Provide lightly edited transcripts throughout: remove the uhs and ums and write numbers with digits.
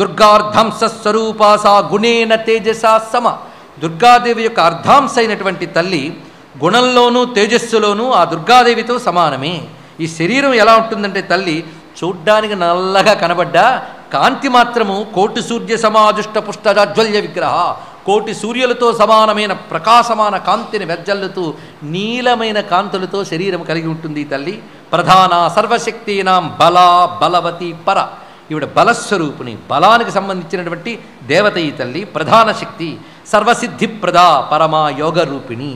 దుర్గార్ధాంశ స్వరూపాస గుణేన తేజస సమ. దుర్గాదేవి యొక్క అర్ధాంశ అయినటువంటి తల్లి గుణంలోనూ తేజస్సులోనూ ఆ దుర్గాదేవితో సమానమే. ఈ శరీరం ఎలా ఉంటుందంటే తల్లి చూడ్డానికి నల్లగా కనబడ్డా కాంతి మాత్రము కోటి సూర్య సమాజుష్ట పుష్టజాజ్వల్య విగ్రహ, కోటి సూర్యులతో సమానమైన ప్రకాశమాన కాంతిని వెజ్జల్లుతూ నీలమైన కాంతులతో శరీరం కలిగి ఉంటుంది తల్లి. ప్రధాన సర్వశక్తినాం బల బలవతి పర. ఈవిడ బలస్వరూపిణి, బలానికి సంబంధించినటువంటి దేవత ఈ తల్లి. ప్రధాన శక్తి, సర్వసిద్ధిప్రద, పరమా యోగ రూపిణి.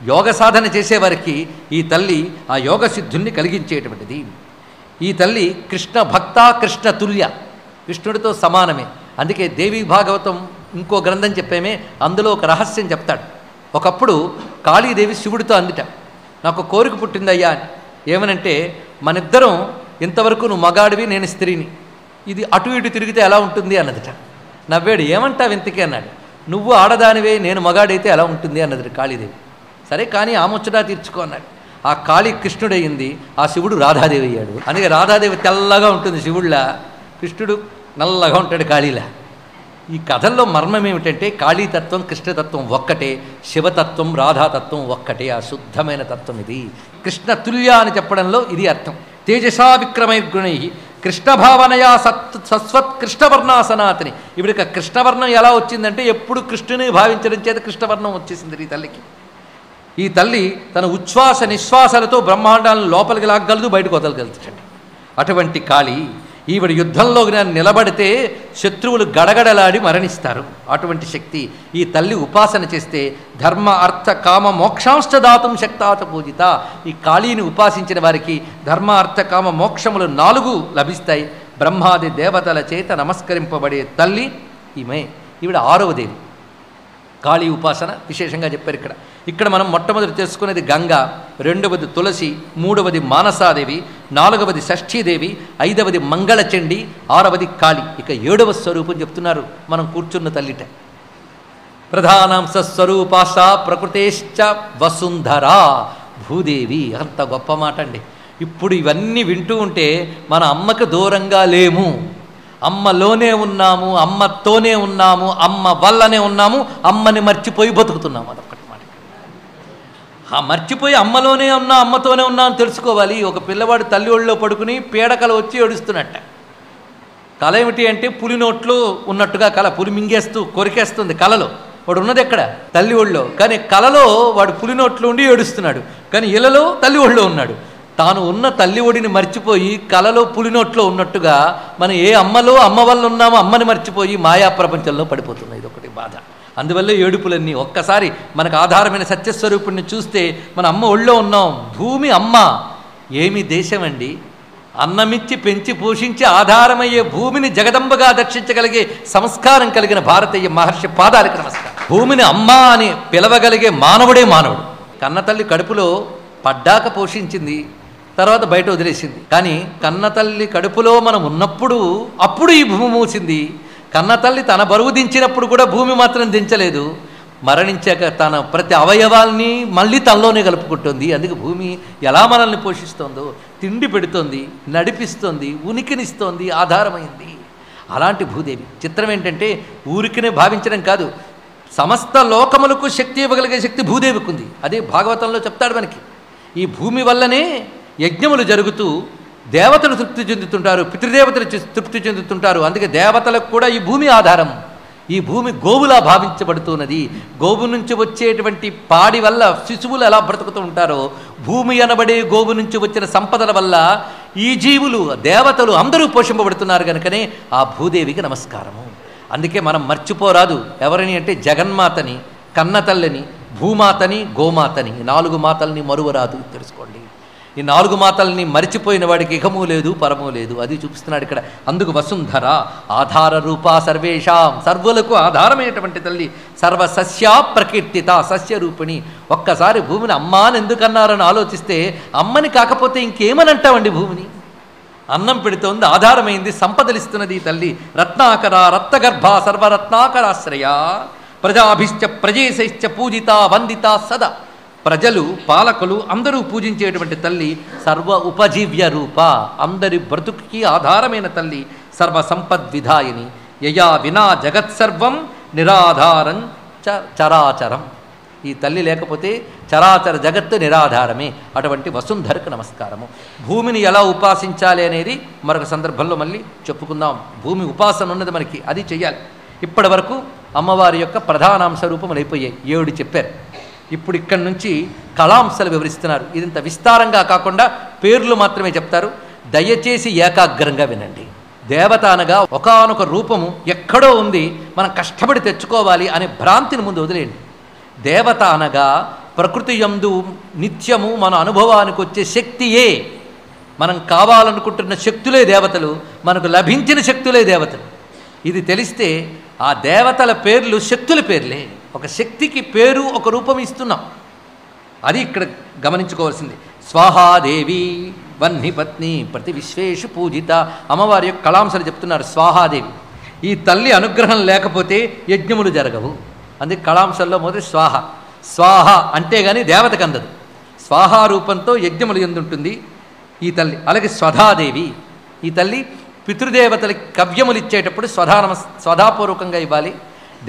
యోగ సాధన చేసేవారికి ఈ తల్లి ఆ యోగ సిద్ధుల్ని కలిగించేటువంటిది. ఈ తల్లి కృష్ణ భక్త, కృష్ణ తుల్య, కృష్ణుడితో సమానమే. అందుకే దేవి భాగవతం ఇంకో గ్రంథం చెప్పేమే, అందులో ఒక రహస్యం చెప్తాడు. ఒకప్పుడు కాళీదేవి శివుడితో అందిట, నాకు కోరిక పుట్టిందయ్యా అని. ఏమనంటే, మనిద్దరం ఇంతవరకు నువ్వు మగాడివి, నేను స్త్రీని, ఇది అటు ఇటు తిరిగితే ఎలా ఉంటుంది అన్నదిట. నవ్వాడు. ఏమంటావు ఇంతకీ అన్నాడు. నువ్వు ఆడదానివే, నేను మగాడైతే ఎలా ఉంటుంది అన్నది కాళీదేవి. సరే కానీ ఆ ముచ్చటా తీర్చుకో అన్నాడు. ఆ కాళీ కృష్ణుడయ్యింది, ఆ శివుడు రాధాదేవి అయ్యాడు. అందుకే రాధాదేవి తెల్లగా ఉంటుంది శివుళ్ళ, కృష్ణుడు నల్లగా ఉంటాడు కాళీలా. ఈ కథల్లో మర్మం ఏమిటంటే కాళీతత్వం కృష్ణతత్వం ఒక్కటే, శివతత్వం రాధాతత్వం ఒక్కటే, ఆ శుద్ధమైన తత్వం ఇది. కృష్ణ తుల్య అని చెప్పడంలో ఇది అర్థం. తేజసా విక్రమైర్గుణై కృష్ణ భావనయా సస్వత్ కృష్ణవర్ణ సనాతని. ఇవిడిక కృష్ణవర్ణం ఎలా వచ్చిందంటే ఎప్పుడు కృష్ణుని భావించడం చేత కృష్ణవర్ణం వచ్చేసింది ఈ తల్లికి. ఈ తల్లి తన ఉచ్ఛ్వాస నిశ్వాసాలతో బ్రహ్మాండాలను లోపలికి లాగలదు, బయటకు వదలగలుగుతాడు. అటువంటి కాళీ ఈవిడ యుద్ధంలో నిలబడితే శత్రువులు గడగడలాడి మరణిస్తారు. అటువంటి శక్తి. ఈ తల్లి ఉపాసన చేస్తే ధర్మ అర్థ కామ మోక్షాంశ దాతుం శక్తాత పూజిత. ఈ కాళీని ఉపాసించిన వారికి ధర్మ అర్థ కామ మోక్షములు 4 లభిస్తాయి. బ్రహ్మాది దేవతల చేత నమస్కరింపబడే తల్లి ఈమె. ఈవిడ 6వ దేవి. కాళీ ఉపాసన విశేషంగా చెప్పారు ఇక్కడ. ఇక్కడ మనం మొట్టమొదటి తెలుసుకునేది గంగ, 2వది తులసి, 3వది మానసాదేవి, 4వది షష్ఠీదేవి, 5వది మంగళచండి, 6వది కాళి. ఇక 7వ స్వరూపం చెప్తున్నారు మనం కూర్చున్న తల్లిట. ప్రధానాంశ స్వరూపాశ ప్రకృతేశ్చ వసుంధరా భూదేవి. అంత గొప్ప మాట అండి. ఇప్పుడు ఇవన్నీ వింటూ ఉంటే మన అమ్మకు దూరంగా లేము, అమ్మలోనే ఉన్నాము, అమ్మతోనే ఉన్నాము, అమ్మ వల్లనే ఉన్నాము, అమ్మని మర్చిపోయి బతుకుతున్నాము. అదొక్కటి మాట. ఆ మర్చిపోయి అమ్మలోనే ఉన్నా అమ్మతోనే ఉన్నా అని తెలుసుకోవాలి. ఒక పిల్లవాడు తల్లి ఒళ్ళో పడుకుని పీడకల వచ్చి ఏడుస్తున్నట్ట. కళ ఏమిటి అంటే పులి నోట్లో ఉన్నట్టుగా కళ, పులి మింగేస్తూ కొరికేస్తుంది కళలో. వాడు ఉన్నది ఎక్కడ? తల్లి ఒళ్ళో. కానీ కళలో వాడు పులి నోట్లో ఉండి ఏడుస్తున్నాడు, కానీ ఇళ్ళలో తల్లి ఒళ్ళో ఉన్నాడు. తాను ఉన్న తల్లి ఒడిని మర్చిపోయి కలలో పులినోట్లో ఉన్నట్టుగా మనం ఏ అమ్మలో అమ్మ వల్ల ఉన్నామో అమ్మని మర్చిపోయి మాయా ప్రపంచంలో పడిపోతున్నాయి. ఇదొకటి బాధ. అందువల్ల ఏడుపులన్నీ. ఒక్కసారి మనకు ఆధారమైన సత్యస్వరూపుణ్ణి చూస్తే మన అమ్మ ఒళ్ళో ఉన్నాం. భూమి అమ్మ. ఏమి దేశం అండి! అన్నమిచ్చి పెంచి పోషించి ఆధారమయ్యే భూమిని జగదంబగా దర్శించగలిగే సంస్కారం కలిగిన భారతీయ మహర్షి పాదాలకు నమస్కారం. భూమిని అమ్మ అని పిలవగలిగే మానవుడే మానవుడు. కన్నతల్లి కడుపులో పడ్డాక పోషించింది, తర్వాత బయట వదిలేసింది. కానీ కన్నతల్లి కడుపులో మనం ఉన్నప్పుడు అప్పుడు ఈ భూమి మూసింది. కన్నతల్లి తన బరువు దించినప్పుడు కూడా భూమి మాత్రం దించలేదు. మరణించాక తన ప్రతి అవయవాల్ని మళ్ళీ తనలోనే కలుపుకుంటుంది. అందుకే భూమి ఎలా మనల్ని పోషిస్తోందో, తిండి పెడుతోంది, నడిపిస్తోంది, ఉనికినిస్తోంది, ఆధారమైంది. అలాంటి భూదేవి. చిత్రం ఏంటంటే ఊరికినే భావించడం కాదు, సమస్త లోకములకు శక్తి ఇవ్వగలిగే శక్తి భూదేవికి ఉంది. అదే భాగవతంలో చెప్తాడు మనకి. ఈ భూమి వల్లనే యజ్ఞములు జరుగుతూ దేవతలు తృప్తి చెందుతుంటారు, పితృదేవతలు తృప్తి చెందుతుంటారు. అందుకే దేవతలకు కూడా ఈ భూమి ఆధారం. ఈ భూమి గోవులా భావించబడుతున్నది. గోవు నుంచి వచ్చేటువంటి పాడి వల్ల శిశువులు ఎలా బ్రతుకుతూ ఉంటారో, భూమి అనబడే గోవు నుంచి వచ్చిన సంపదల వల్ల ఈ జీవులు దేవతలు అందరూ పోషింపబడుతున్నారు. కనుకనే ఆ భూదేవికి నమస్కారము. అందుకే మనం మర్చిపోరాదు ఎవరిని అంటే జగన్మాతని, కన్నతల్లిని, భూమాతని, గోమాతని, 4 మాతల్ని మరువరాదు. తెలుసుకోండి. ఈ 4 మాతల్ని మరిచిపోయిన వాడికి ఇహము లేదు పరము లేదు, అది చూపిస్తున్నాడు ఇక్కడ. అందుకు వసుంధర ఆధార రూపా సర్వేషాం, సర్వులకు ఆధారమైనటువంటి తల్లి, సర్వసస్యా ప్రకీర్తిత సస్యరూపిణి. ఒక్కసారి భూమిని అమ్మా అని ఎందుకన్నారని ఆలోచిస్తే అమ్మని కాకపోతే ఇంకేమని అంటామండి? భూమిని అన్నం పెడుతోంది, ఆధారమైంది, సంపదలిస్తున్నది తల్లి. రత్నాకర రత్నగర్భ సర్వరత్నాకరాశ్రయ ప్రజాభిశ్చ ప్రజేశైశ్చ పూజిత వందిత సదా. ప్రజలు పాలకులు అందరూ పూజించేటువంటి తల్లి, సర్వ ఉపజీవ్య రూప, అందరి బ్రతుకుకి ఆధారమైన తల్లి, సర్వ సంపద్విధాయిని. యయా వినా జగత్సర్వం నిరాధారం చరాచరం. ఈ తల్లి లేకపోతే చరాచర జగత్తు నిరాధారమే. అటువంటి వసుంధరకు నమస్కారము. భూమిని ఎలా ఉపాసించాలి అనేది మరొక సందర్భంలో మళ్ళీ చెప్పుకుందాం. భూమి ఉపాసన ఉన్నది మనకి, అది చెయ్యాలి. ఇప్పటి వరకు అమ్మవారి యొక్క ప్రధానాంశ రూపములు అయిపోయాయి, 7 చెప్పారు. ఇప్పుడు ఇక్కడి నుంచి కళాంశాలు వివరిస్తున్నారు. ఇదంత విస్తారంగా కాకుండా పేర్లు మాత్రమే చెప్తారు. దయచేసి ఏకాగ్రంగా వినండి. దేవత అనగా ఒకానొక రూపము ఎక్కడో ఉంది, మనం కష్టపడి తెచ్చుకోవాలి అనే భ్రాంతిని ముందు వదిలేయండి. దేవత అనగా ప్రకృతి యందు నిత్యము మన అనుభవానికి వచ్చే శక్తియే. మనం కావాలనుకుంటున్న శక్తులే దేవతలు, మనకు లభించిన శక్తులే దేవతలు. ఇది తెలిస్తే ఆ దేవతల పేర్లు శక్తుల పేర్లే. ఒక శక్తికి పేరు, ఒక రూపం ఇస్తున్నాం. అది ఇక్కడ గమనించుకోవాల్సింది. స్వాహాదేవి వహ్నిపత్ని ప్రతి విశ్వేషు పూజిత. అమ్మవారి యొక్క కళాంశాలు చెప్తున్నారు. స్వాహాదేవి, ఈ తల్లి అనుగ్రహం లేకపోతే యజ్ఞములు జరగవు. అందుకే కళాంశాల్లో మొదటి స్వాహ. స్వాహ అంటే కానీ దేవతకు అందదు. స్వాహా రూపంతో యజ్ఞములు ఎందుంటుంది ఈ తల్లి. అలాగే స్వధాదేవి, ఈ తల్లి పితృదేవతలకి కవ్యములు ఇచ్చేటప్పుడు స్వధాపూర్వకంగా ఇవ్వాలి.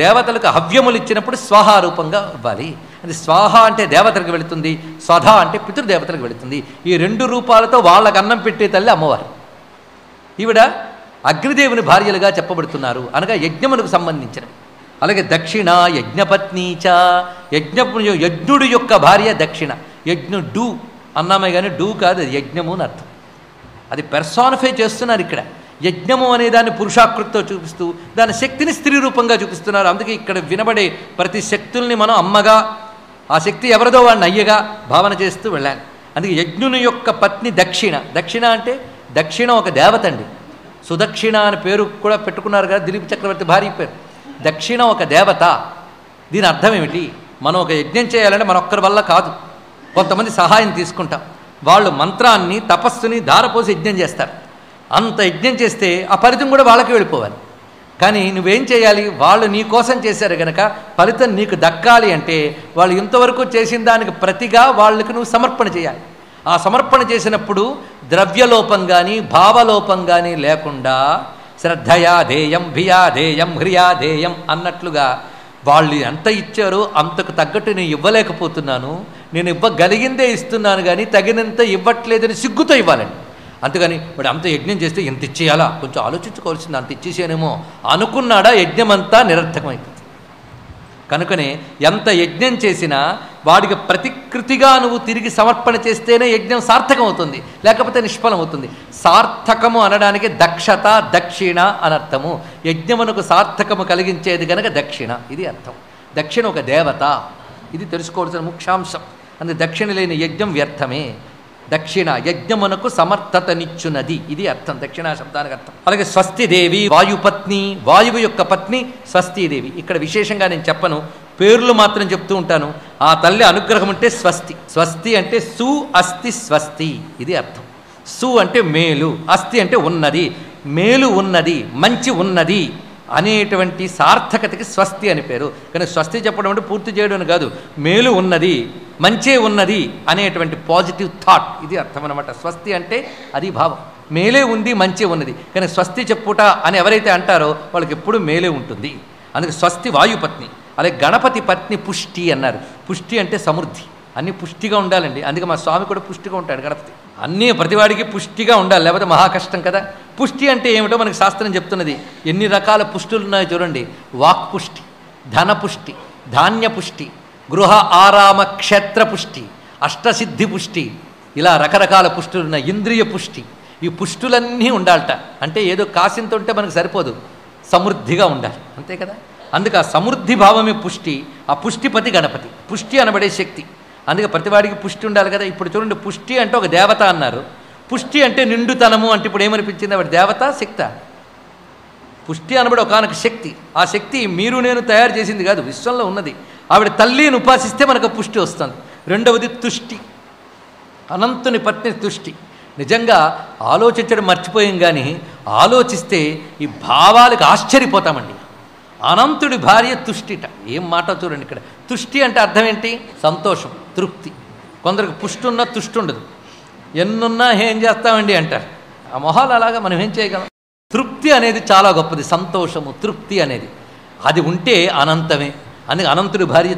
దేవతలకు హవ్యములు ఇచ్చినప్పుడు స్వాహారూపంగా ఇవ్వాలి. అది స్వాహ అంటే దేవతలకు వెళుతుంది, స్వధ అంటే పితృదేవతలకు వెళుతుంది. ఈ 2 రూపాలతో వాళ్ళకు అన్నం పెట్టే తల్లి అమ్మవారు. ఈవిడ అగ్నిదేవుని భార్యలుగా చెప్పబడుతున్నారు, అనగా యజ్ఞములకు సంబంధించినవి. అలాగే దక్షిణ యజ్ఞపత్నీచ, యజ్ఞుడు యొక్క భార్య దక్షిణ. యజ్ఞుడు అన్నామే కానీ డూ కాదు, అది యజ్ఞము అని అర్థం. అది పెర్సానిఫై చేస్తున్నారు ఇక్కడ. యజ్ఞము అనే దాన్ని పురుషాకృతితో చూపిస్తూ దాని శక్తిని స్త్రీ రూపంగా చూపిస్తున్నారు. అందుకే ఇక్కడ వినబడే ప్రతి శక్తుల్ని మనం అమ్మగా, ఆ శక్తి ఎవరిదో వాడిని అయ్యగా భావన చేస్తూ వెళ్ళాలి. అందుకే యజ్ఞుని యొక్క పత్ని దక్షిణ. దక్షిణ అంటే దక్షిణ ఒక దేవత అండి. సుదక్షిణ అని పేరు కూడా పెట్టుకున్నారు కదా దిలీప్ చక్రవర్తి భార్య పేరు. దక్షిణ ఒక దేవత. దీని అర్థం ఏమిటి? మనం ఒక యజ్ఞం చేయాలంటే మన ఒక్కరి వల్ల కాదు, కొంతమంది సహాయం తీసుకుంటాం. వాళ్ళు మంత్రాన్ని తపస్సుని ధారపోసి యజ్ఞం చేస్తారు. అంత యజ్ఞం చేస్తే ఆ ఫలితం కూడా వాళ్ళకి వెళ్ళిపోవాలి. కానీ నువ్వేం చేయాలి? వాళ్ళు నీ కోసం చేశారు కనుక ఫలితం నీకు దక్కాలి అంటే వాళ్ళు ఇంతవరకు చేసిన దానికి ప్రతిగా వాళ్ళకి నువ్వు సమర్పణ చేయాలి. ఆ సమర్పణ చేసినప్పుడు ద్రవ్యలోపం కానీ భావలోపం కానీ లేకుండా శ్రద్ధయా ధేయం భియా ధేయం హ్రియా ధేయం అన్నట్లుగా వాళ్ళు ఎంత ఇచ్చారో అంతకు తగ్గట్టు నేను ఇవ్వలేకపోతున్నాను, నేను ఇవ్వగలిగిందే ఇస్తున్నాను కానీ తగినంత ఇవ్వట్లేదని సిగ్గుతో ఇవ్వాలండి. అంతేగాని వాడు అంత యజ్ఞం చేస్తే ఎంత ఇచ్చేయాలా, కొంచెం ఆలోచించుకోవాల్సింది, అంత ఇచ్చేసానేమో అనుకున్నాడా యజ్ఞమంతా నిరర్థకమైపోతుంది. కనుకనే ఎంత యజ్ఞం చేసినా వాడికి ప్రతికృతిగా నువ్వు తిరిగి సమర్పణ చేస్తేనే యజ్ఞం సార్థకం అవుతుంది, లేకపోతే నిష్ఫలం అవుతుంది. సార్థకము అనడానికి దక్షత దక్షిణ అనర్థము. యజ్ఞమునకు సార్థకము కలిగించేది కనుక దక్షిణ, ఇది అర్థం. దక్షిణ ఒక దేవత, ఇది తెలుసుకోవాల్సిన ముఖ్యాంశం. అందుకే దక్షిణ లేని యజ్ఞం వ్యర్థమే. దక్షిణ యజ్ఞమునకు సమర్థతనిచ్చునది, ఇది అర్థం దక్షిణ శబ్దానికి అర్థం. అలాగే స్వస్తిదేవి వాయుపత్ని, వాయువు యొక్క పత్ని స్వస్తిదేవి. ఇక్కడ విశేషంగా నేను చెప్పను, పేర్లు మాత్రం చెప్తూ ఉంటాను. ఆ తల్లి అనుగ్రహం అంటే స్వస్తి. స్వస్తి అంటే సు అస్తి స్వస్తి, ఇది అర్థం. సు అంటే మేలు, అస్తి అంటే ఉన్నది, మేలు ఉన్నది, మంచి ఉన్నది అనేటువంటి సార్థకతకి స్వస్తి అని పేరు. కానీ స్వస్తి చెప్పడం అంటే పూర్తి చేయడం అని కాదు, మేలు ఉన్నది మంచే ఉన్నది అనేటువంటి పాజిటివ్ థాట్, ఇది అర్థం అనమాట. స్వస్తి అంటే అది భావం, మేలే ఉంది మంచే ఉన్నది. కానీ స్వస్తి చెప్పుట అని ఎవరైతే అంటారో వాళ్ళకి ఎప్పుడు మేలే ఉంటుంది. అందుకే స్వస్తి వాయుపత్ని. అలాగే గణపతి పత్ని పుష్టి అన్నారు. పుష్టి అంటే సమృద్ధి, అన్నీ పుష్టిగా ఉండాలండి. అందుకే మా స్వామి కూడా పుష్టిగా ఉంటాడు గణపతి. అన్నీ ప్రతివాడికి పుష్టిగా ఉండాలి, లేకపోతే మహా కష్టం కదా. పుష్టి అంటే ఏమిటో మనకి శాస్త్రం చెప్తున్నది. ఎన్ని రకాల పుష్టులు ఉన్నాయో చూడండి. వాక్ పుష్టి, ధన పుష్టి, ధాన్య పుష్టి, గృహ ఆరామ క్షేత్ర పుష్టి, అష్టసిద్ధి పుష్టి, ఇలా రకరకాల పుష్టులు ఉన్నాయి. ఇంద్రియ పుష్టి, ఈ పుష్టులన్నీ ఉండాలట. అంటే ఏదో కాసింత ఉంటే మనకు సరిపోదు, సమృద్ధిగా ఉండాలి, అంతే కదా. అందుకే ఆ సమృద్ధి భావమే పుష్టి. ఆ పుష్టిపతి గణపతి. పుష్టి అనబడే శక్తి. అందుకే ప్రతివాడికి పుష్టి ఉండాలి కదా. ఇప్పుడు చూడండి, పుష్టి అంటే ఒక దేవత అన్నారు, పుష్టి అంటే నిండుతనము అంటే ఇప్పుడు ఏమనిపించింది? ఆవిడ దేవత శక్త? పుష్టి అనబడి ఒకనొక శక్తి. ఆ శక్తి మీరు నేను తయారు చేసింది కాదు, విశ్వంలో ఉన్నది. ఆవిడ తల్లిని ఉపాసిస్తే మనకు పుష్టి వస్తుంది. రెండవది తుష్టి, అనంతుని పత్ని తుష్టి. నిజంగా ఆలోచించడం మర్చిపోయాం, కానీ ఆలోచిస్తే ఈ భావాలకు ఆశ్చర్యపోతామండి. అనంతుడి భార్య తుష్టిట. ఏం మాట చూడండి ఇక్కడ. తుష్టి అంటే అర్థం ఏంటి? సంతోషం, తృప్తి. కొందరికి పుష్టి ఉన్నా తుష్టి ఉండదు. ఎన్నున్నా ఏం చేస్తామండి అంటారు. ఆ మొహాలు అలాగా మనం ఏం చేయగలం? తృప్తి అనేది చాలా గొప్పది. సంతోషము, తృప్తి అనేది అది ఉంటే అనంతమే. అందుకే అనంతుడి భార్య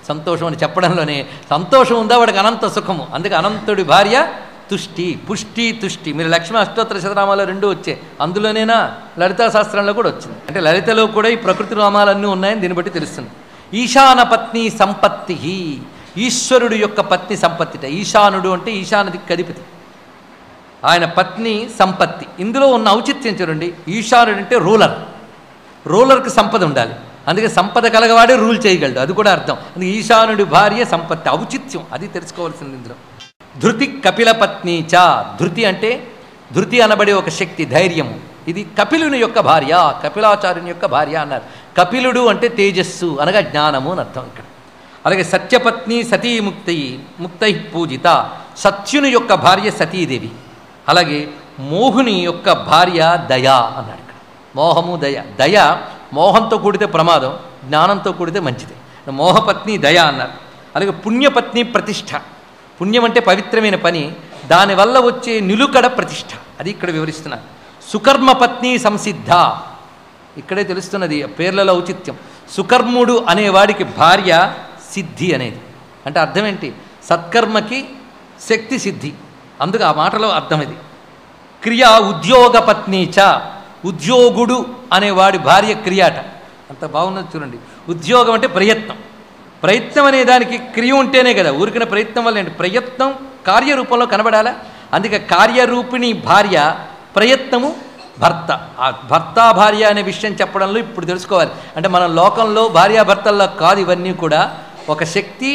సంతోషం అని చెప్పడంలోనే సంతోషం ఉందా వాడికి అనంత సుఖము. అందుకే అనంతుడి భార్య తుష్టి, పుష్టి, తుష్టి. మీరు లక్ష్మీ అష్టోత్తర శతనామాలు 2 వచ్చాయి, అందులోనేనా లలితా శాస్త్రంలో కూడా వచ్చింది. అంటే లలితలో కూడా ఈ ప్రకృతి నామాలన్నీ ఉన్నాయని దీన్ని బట్టి తెలుస్తుంది. ఈశాన పత్ని సంపత్తి, ఈశ్వరుడు యొక్క పత్ని సంపత్తిట. ఈశానుడు అంటే ఈశానదికి అధిపతి, ఆయన పత్ని సంపత్తి. ఇందులో ఉన్న ఔచిత్యం చూడండి. ఈశానుడు అంటే రూలర్, రూలర్కి సంపద ఉండాలి. అందుకే సంపద కలగవాడే రూల్ చేయగలడు, అది కూడా అర్థం. అందుకే ఈశానుడి భార్య సంపత్తి, ఔచిత్యం అది తెలుసుకోవాల్సింది ఇందులో. ధృతి కపిల పత్ని చ. ధృతి అంటే ధృతి అనబడే ఒక శక్తి, ధైర్యము. ఇది కపిలుని యొక్క భార్య, కపిలాచార్యుని యొక్క భార్య అన్నారు. కపిలుడు అంటే తేజస్సు అనగా జ్ఞానము అని అర్థం ఇక్కడ. అలాగే సత్యపత్ని సతీ ముక్తై పూజిత. సత్యుని యొక్క భార్య సతీదేవి. అలాగే మోహుని యొక్క భార్య దయ అన్నాడు ఇక్కడ. మోహము దయ. దయ మోహంతో కూడితే ప్రమాదం, జ్ఞానంతో కూడితే మంచిది. మోహపత్ని దయ అన్నారు. అలాగే పుణ్యపత్ని ప్రతిష్ఠ. పుణ్యం అంటే పవిత్రమైన పని, దానివల్ల వచ్చే నిలుకడ ప్రతిష్ఠ, అది ఇక్కడ వివరిస్తున్నారు. సుకర్మపత్ని సంసిద్ధ. ఇక్కడే తెలుస్తున్నది పేర్లలో ఔచిత్యం. సుకర్ముడు అనేవాడికి భార్య సిద్ధి అనేది. అంటే అర్థం ఏంటి? సత్కర్మకి శక్తి సిద్ధి. అందుకు ఆ మాటలో అర్థం ఇది. క్రియ ఉద్యోగ పత్ని చ. ఉద్యోగుడు అనేవాడి భార్య క్రియాట. అంత బాగున్నది చూడండి. ఉద్యోగం అంటే ప్రయత్నం. ప్రయత్నం అనే దానికి క్రియ ఉంటేనే కదా. ఊరికిన ప్రయత్నం వల్ల ఏంటి? ప్రయత్నం కార్యరూపంలో కనబడాలా. అందుకే కార్యరూపిణి భార్య, ప్రయత్నము భర్త. ఆ భర్త భార్య అనే విషయం చెప్పడంలో ఇప్పుడు తెలుసుకోవాలి. అంటే మన లోకంలో భార్యాభర్తల్లో కాదు, ఇవన్నీ కూడా ఒక శక్తి,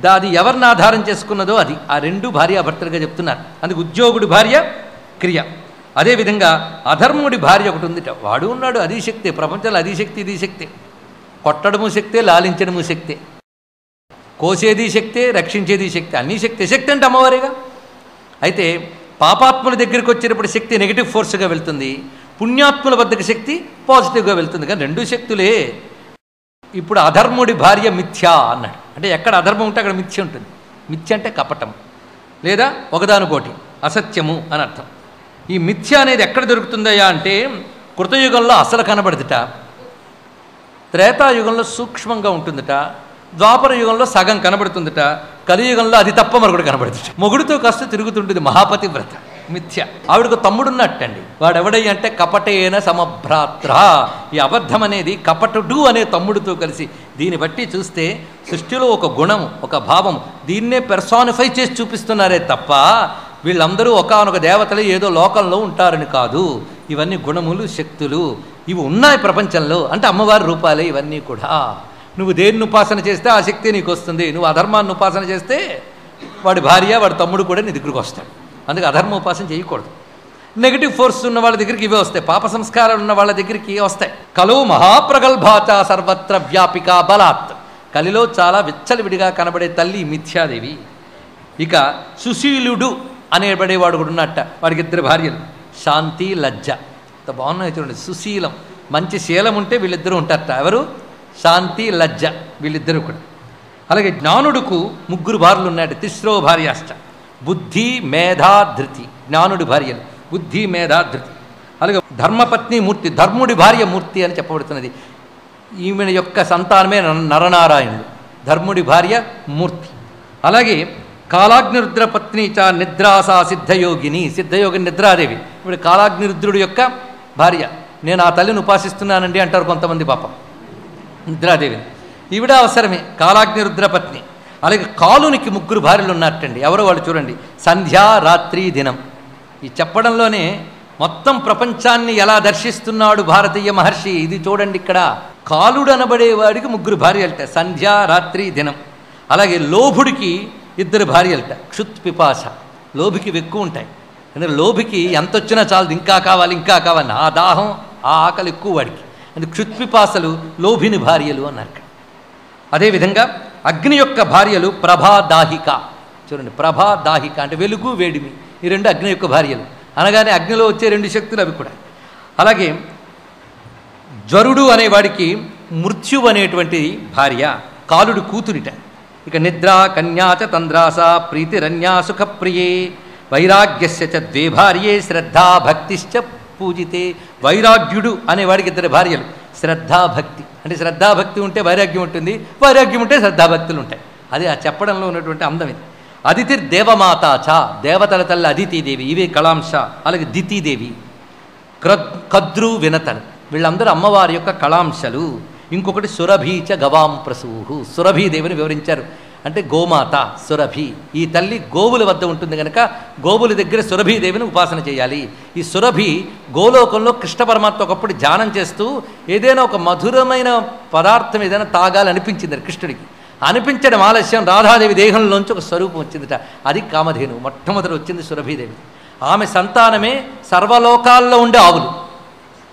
దాది ఎవరిని ఆధారం చేసుకున్నదో అది. ఆ 2 భార్యాభర్తలుగా చెప్తున్నారు. అందుకు ఉద్యోగుడి భార్య క్రియ. అదేవిధంగా అధర్ముడి భార్య ఒకటి ఉందిట. వాడు ఉన్నాడు, అది శక్తే. ప్రపంచంలో అది శక్తి, ఇది శక్తే. కొట్టడము శక్తే, లాలించడము శక్తే. కోసేది శక్తే, రక్షించేది శక్తి. అన్నీ శక్తి. శక్తి అంటే అమ్మవారేగా. అయితే పాపాత్ముల దగ్గరికి వచ్చేటప్పుడు శక్తి నెగిటివ్ ఫోర్స్గా వెళ్తుంది, పుణ్యాత్ముల వద్దకు శక్తి పాజిటివ్గా వెళ్తుంది. కానీ 2 శక్తులే. ఇప్పుడు అధర్ముడి భార్య మిథ్య అన్నాడు. అంటే ఎక్కడ అధర్మం ఉంటే అక్కడ మిథ్య ఉంటుంది. మిథ్య అంటే కపటం లేదా ఒకదానికోటి అసత్యము అని అర్థం. ఈ మిథ్య అనేది ఎక్కడ దొరుకుతుందయ్యా అంటే కృతయుగంలో అసలు కనబడదుట, త్రేతాయుగంలో సూక్ష్మంగా ఉంటుందట, ద్వాపర యుగంలో సగం కనబడుతుందట, కలియుగంలో అది తప్ప మరొకటి కనబడుతుంది. మొగుడితో కాస్త తిరుగుతుంటుంది మహాపతి వ్రత. మిథ్య. ఆవిడకు తమ్ముడున్నట్టండి. వాడెవడయ్య అంటే కపటేన సమభ్రాత్ర. ఈ అబద్ధం అనేది కపటుడు అనే తమ్ముడితో కలిసి. దీన్ని బట్టి చూస్తే సృష్టిలో ఒక గుణము, ఒక భావం, దీన్నే పెర్సానిఫై చేసి చూపిస్తున్నారే తప్ప వీళ్ళందరూ ఒకానొక దేవతలు ఏదో లోకంలో ఉంటారని కాదు. ఇవన్నీ గుణములు, శక్తులు, ఇవి ఉన్నాయి ప్రపంచంలో. అంటే అమ్మవారి రూపాలే ఇవన్నీ కూడా. నువ్వు దేన్ని ఉపాసన చేస్తే ఆ శక్తి నీకు వస్తుంది. నువ్వు అధర్మాన్ని ఉపాసన చేస్తే వాడి భార్య, వాడి తమ్ముడు కూడా నీ దగ్గరికి వస్తాడు. అందుకే అధర్మ ఉపాసన చేయకూడదు. నెగిటివ్ ఫోర్స్ ఉన్న వాళ్ళ దగ్గరికి ఇవే వస్తాయి. పాప సంస్కారాలు ఉన్న వాళ్ళ దగ్గరికి వస్తాయి. కలో మహాప్రగల్భాచ సర్వత్ర వ్యాపిక బలాత్. కలిలో చాలా విచ్చలవిడిగా కనబడే తల్లి మిథ్యాదేవి. ఇక సుశీలుడు అనేబడేవాడు కూడా ఉన్నట్ట. వాడికి 2 భార్యలు, శాంతి, లజ్జ. అంత బాగున్నాయి చూడండి. సుశీలం, మంచి శీలం ఉంటే వీళ్ళిద్దరూ ఉంటారట. ఎవరు? శాంతి, లజ్జ, వీళ్ళిద్దరూ కూడా. అలాగే జ్ఞానుడుకు 3 భార్యలు ఉన్నాయట. తిస్రో భార్యాశ్చ. బుద్ధి, మేధా, ధృతి. జ్ఞానుడి భార్యలు బుద్ధి, మేధా, ధృతి. అలాగే ధర్మపత్ని మూర్తి. ధర్ముడి భార్య మూర్తి అని చెప్పబడుతున్నది. ఈమె యొక్క సంతానమే నరనారాయణుడు. ధర్ముడి భార్య మూర్తి. అలాగే కాలాగ్నిరుద్రపత్ని చ నిద్రాసా సిద్ధయోగిని. సిద్ధయోగిని నిద్రాదేవి. ఇప్పుడు కాలాగ్నిరుద్రుడి యొక్క భార్య. నేను ఆ తల్లిని ఉపాసిస్తున్నానండి అంటారు కొంతమంది. పాపం నిద్రాదేవిని. ఈవిడ అవసరమే, కాలాగ్నిరుద్రపత్ని. అలాగే కాలునికి 3 భార్యలు ఉన్నట్టండి. ఎవరో వాళ్ళు చూడండి. సంధ్యా, రాత్రి, దినం. ఈ చెప్పడంలోనే మొత్తం ప్రపంచాన్ని ఎలా దర్శిస్తున్నాడు భారతీయ మహర్షి. ఇది చూడండి ఇక్కడ. కాలుడు అనబడేవాడికి 3 భార్యలట. సంధ్యా, రాత్రి, దినం. అలాగే లోభుడికి 2 భార్యలట, క్షుత్ పిపాస. లోభికి ఎక్కువ ఉంటాయి, అంటే లోభికి ఎంత వచ్చినా చాలదు, ఇంకా కావాలి ఇంకా కావాలి, ఆ దాహం ఆ ఆకలి ఎక్కువ వాడికి. అంటే క్షుత్పిపాసలు లోభిని భార్యలు అన్నారు. అదేవిధంగా అగ్ని యొక్క భార్యలు ప్రభాదాహిక. చూడండి, ప్రభాదాహిక అంటే వెలుగు వేడిమి, ఈ 2 అగ్ని యొక్క భార్యలు. అనగానే అగ్నిలో వచ్చే 2 శక్తులు అవి కూడా. అలాగే జ్వరుడు అనేవాడికి మృత్యువు అనేటువంటి భార్య, కాలుడు కూతురిట. ఇక నిద్ర కన్యాచ తంద్రాస ప్రీతిరన్యా సుఖప్రియే వైరాగ్యస్య చ 2 భార్యే శ్రద్ధా భక్తిశ్చ పూజితే. వైరాగ్యుడు అనేవాడికి 2 భార్యలు, శ్రద్ధాభక్తి. అంటే శ్రద్ధాభక్తి ఉంటే వైరాగ్యం ఉంటుంది, వైరాగ్యం ఉంటే శ్రద్ధాభక్తులు ఉంటాయి. అది ఆ చెప్పడంలో ఉన్నటువంటి అందం ఇది. అదితి దేవమాతాచ, దేవతల తల్లి అదితిదేవి, ఇవే కళాంశ. అలాగే దితీదేవి, కద్రు వినతలు, వీళ్ళందరూ అమ్మవారి యొక్క కళాంశలు. ఇంకొకటి సురభీచ గవాం ప్రసూహు, సురభీదేవిని వివరించారు. అంటే గోమాత సురభి, ఈ తల్లి గోవుల వద్ద ఉంటుంది కనుక గోవుల దగ్గర సురభీదేవిని ఉపాసన చేయాలి. ఈ సురభి గోలోకంలో కృష్ణ పరమాత్మ ఒకప్పుడు ధ్యానం చేస్తూ ఏదైనా ఒక మధురమైన పదార్థం ఏదైనా తాగాలనిపించింది కృష్ణుడికి. అనిపించడం ఆలస్యం, రాధాదేవి దేహంలోంచి ఒక స్వరూపం వచ్చిందిట, అది కామధేను. మొట్టమొదటి వచ్చింది సురభీదేవి. ఆమె సంతానమే సర్వలోకాల్లో ఉండే ఆవులు.